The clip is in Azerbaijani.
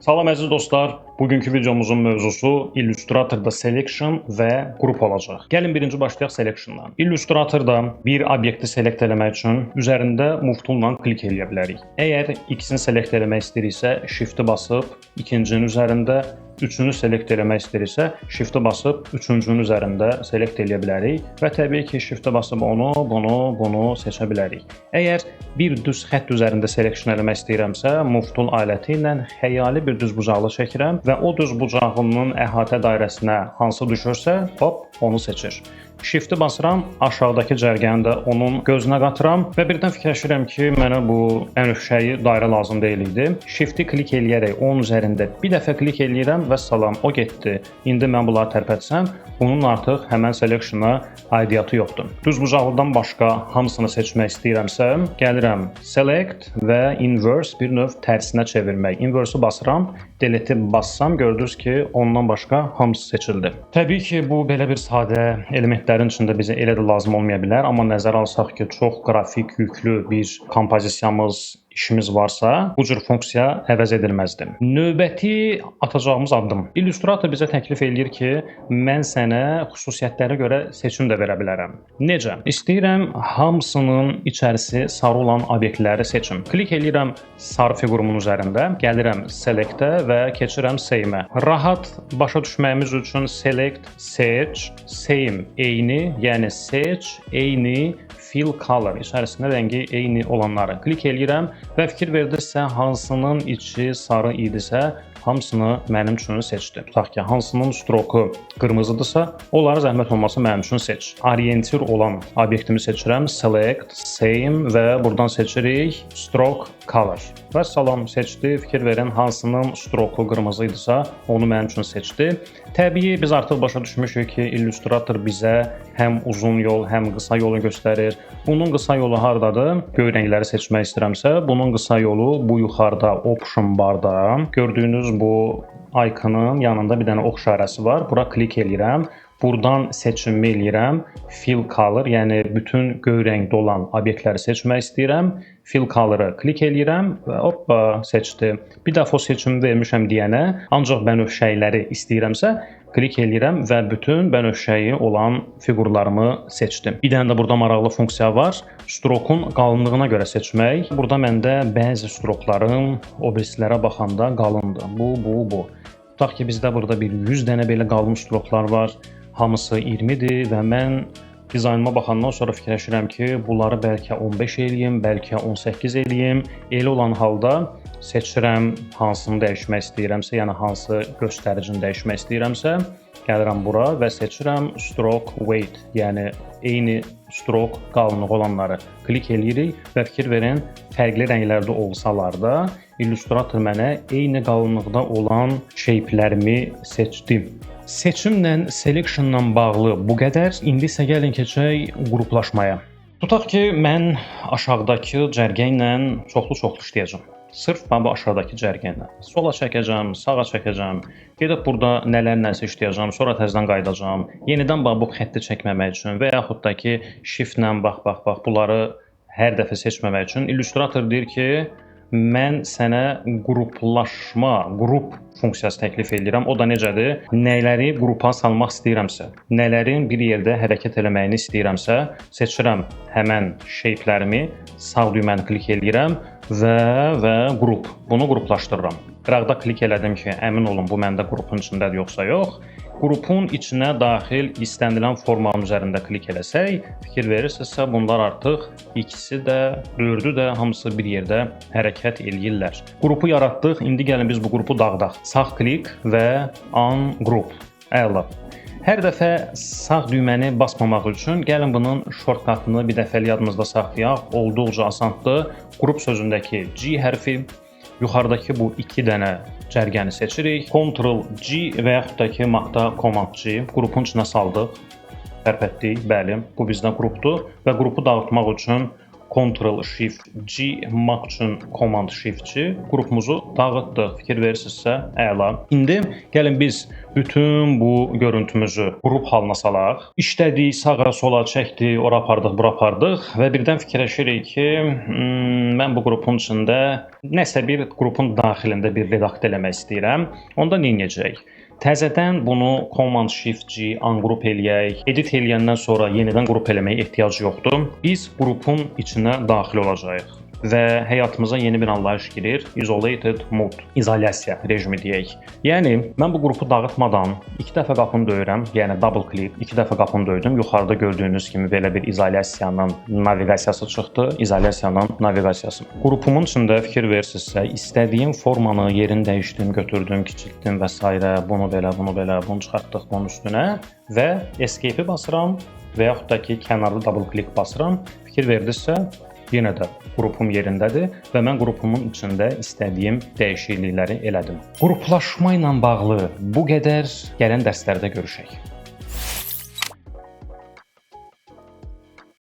Salam əziz dostlar, bugünkü videomuzun mövzusu Illustratorda selection və qrup olacaq. Gəlin birinci başlayaq selectiondan. Illustratorda bir obyekti select eləmək üçün üzərində move tool-la klik eləyə bilərik. Əgər ikisini select eləmək istəyiriksə, shift-i basıb ikincinin üzərində, üçünü select eləmək istəyiriksə, shift-i basıb üçüncünün üzərində select eləyə bilərik və təbii ki, shift-i basıb bunu seçə bilərik. Əgər bir düz xətt üzərində selection eləmək istəyirəmsə, move tool aləti ilə xəyali bir düzbucaqlı çəkirəm və o düzbucağının əhatə dairəsinə hansı düşürsə, hop, onu seçir. Shift-i basıram, aşağıdakı cərgəni də onun gözünə qatıram və birdən fikirləşirəm ki, mənə bu ənövşəyi dairə lazım deyil idi. Shift-i klik eləyərək onun üzərində bir dəfə klik eləyirəm və salam, o getdi. İndi mən bunları tərpətsəm, bunun artıq həmən selection-a aidiyyatı yoxdur. Düzbucaqlıdan başqa hamısını seçmək istəyirəmsə, gəlirəm select və inverse bir növ tərsinə çevirmək. Inverse-i basıram, delete-i bassam, gördünüz ki, ondan başqa hamısı seçildi. Təbii ki, bu belə bir sadə elementlərin içində bizə elə də lazım olmaya bilər, amma nəzərə alsaq ki, çox qrafik yüklü bir kompozisiyamız, işimiz varsa, bu cür funksiya əvəz edilməzdir. Növbəti atacağımız addım. Illustrator bizə təklif eləyir ki, mən sənə xüsusiyyətlərə görə seçim də verə bilərəm. Necə? İstəyirəm hamısının içərisi sarı olan obyektləri seçim. Klik eləyirəm sarı fiqurumun üzərində, gəlirəm select-ə və keçirəm same-ə. Rahat başa düşməyimiz üçün select, seç, same eyni, yəni seç, eyni, fill color içərisində rəngi eyni olanları klik eləyirəm və fikir verdinizsə hansının içi sarı idisə hamısını mənim üçün seçdi. Tutaq ki, hansının stroku qırmızıdırsa, onları zəhmət olmasa mənim üçün seç. Orientir olan obyektimi seçirəm, select, same və buradan seçirik stroke color. Və salam seçdi, fikir verin hansının stroku qırmızı idisə, onu mənim üçün seçdi. Təbii biz artıq başa düşmüşük ki, Illustrator bizə həm uzun yol, həm qısa yolu göstərir. Bunun qısa yolu hardadır? Göy rəngləri seçmək istəyirəmsə, bunun qısa yolu bu yuxarıda option barda. Gördüyünüz bu iconun yanında bir dənə ox işarəsi var. Bura klik eləyirəm. Buradan seçimimi eləyirəm. Fill color, yəni bütün göy rəngdə olan obyektləri seçmək istəyirəm. Fill color-ı klik eləyirəm və hoppa seçdi. Bir dəfə o seçimi vermişəm deyənə, ancaq bənövşəkləri istəyirəmsə, klik eləyirəm və bütün bənövşəyi olan fiqurlarımı seçdim. Bir dənə də burada maraqlı funksiya var. Strokun qalınlığına görə seçmək. Burada məndə bəzi strokların o birisilərə baxanda qalındır. Bu. Tutaq ki, bizdə burada bir 100 dənə belə qalın stroklar var. Hamısı 20-dir və mən dizaynıma baxandan sonra fikirləşirəm ki, bunları bəlkə 15 eləyim, bəlkə 18 eləyim. Elə olan halda seçirəm hansını dəyişmək istəyirəmsə, yəni hansı göstəricini dəyişmək istəyirəmsə, gəlirəm bura və seçirəm stroke weight, yəni eyni stroke qalınlığı olanları klik eləyirik və fikir verin, fərqli rənglərdə olsalar da Illustrator mənə eyni qalınlıqda olan shape-lərimi seçdi. Seçimlə, selection-la bağlı bu qədər. İndi isə gəlin keçək qruplaşmaya. Tutaq ki, mən aşağıdakı cərgə ilə çoxlu işləyəcəm. Sırf bu aşağıdakı cərgə ilə. Sola çəkəcəm, sağa çəkəcəm. Gedib burada nəsə işləyəcəm, sonra təzədən qayıdacam. Yenidən bu xətti çəkməmək üçün və yaxud da ki, shift-lə bax, bunları hər dəfə seçməmək üçün Illustrator deyir ki, mən sənə qrup funksiyası təklif edirəm. O da necədir? Nələri qrupa salmaq istəyirəmsə, nələrin bir yerdə hərəkət eləməyini istəyirəmsə, seçirəm həmən shape-lərimi, sağ düyməni klik eləyirəm və qrup. Bunu qruplaşdırıram. Qıraqda klik elədim ki, əmin olun bu məndə qrupun içindədir yoxsa yox. Qrupun içinə daxil istənilən formanın üzərində klik eləsək, fikir verirsinizsə, bunlar artıq ikisi də, dördü də hamısı bir yerdə hərəkət eləyirlər. Qrupu yaratdıq, indi gəlin biz bu qrupu dağıdaq. Sağ klik və ungroup. Əla. Hər dəfə sağ düyməni basmamaq üçün gəlin bunun shortcutını bir dəfəlik yadımızda saxlayaq. Olduqca asandır. Qrup sözündəki G hərfi, yuxarıdakı bu 2 dənə cərgəni seçirik. Ctrl-G və yaxud da ki, Command-G qrupun içinə saldıq. Tərpətdik, bəli, bu bizdə qrupdur və qrupu dağıtmaq üçün Ctrl-Shift-G, Mac üçün Command-Shift-G qrupumuzu dağıtdıq. Fikir verirsinizsə, əla. İndi gəlin biz bütün bu görüntümüzü qrup halına salaq. İşlədik, sağa, sola çəkdik, ora apardıq, bura apardıq və birdən fikirləşirik ki, mən bu qrupun içində nəsə bir qrupun daxilində bir redaktör eləmək istəyirəm. Onda nə edəcəyik? Təzədən bunu Command-Shift-G ungrup eləyək. Edit eləyəndən sonra yenidən qrup eləməyə ehtiyac yoxdur. Biz qrupun içinə daxil olacağıq və həyatımıza yeni bir anlayış girir. Isolated mode, izolyasiya rejimi deyək. Yəni mən bu qrupu dağıtmadan 2 dəfə qapını döyürəm, yəni double click 2 dəfə qapını döydüm. Yuxarıda gördüyünüz kimi belə bir izolyasiyanın naviqasiyası çıxdı. İzolyasiyanın naviqasiyası. Qrupumun içində fikir verirsinizsə, istədiyim formanı, yerini dəyişdim, götürdüm, kiçiltdim və s. Bunu belə, bunu çıxartdıq bunun üstünə və escape-i basıram və yaxud da ki, kənarda double click basıram. Fikir verdinizsə, yenə də qrupum yerindədir və mən qrupumun içində istədiyim dəyişiklikləri elədim. Qruplaşma ilə bağlı bu qədər gələn dərslərdə görüşək.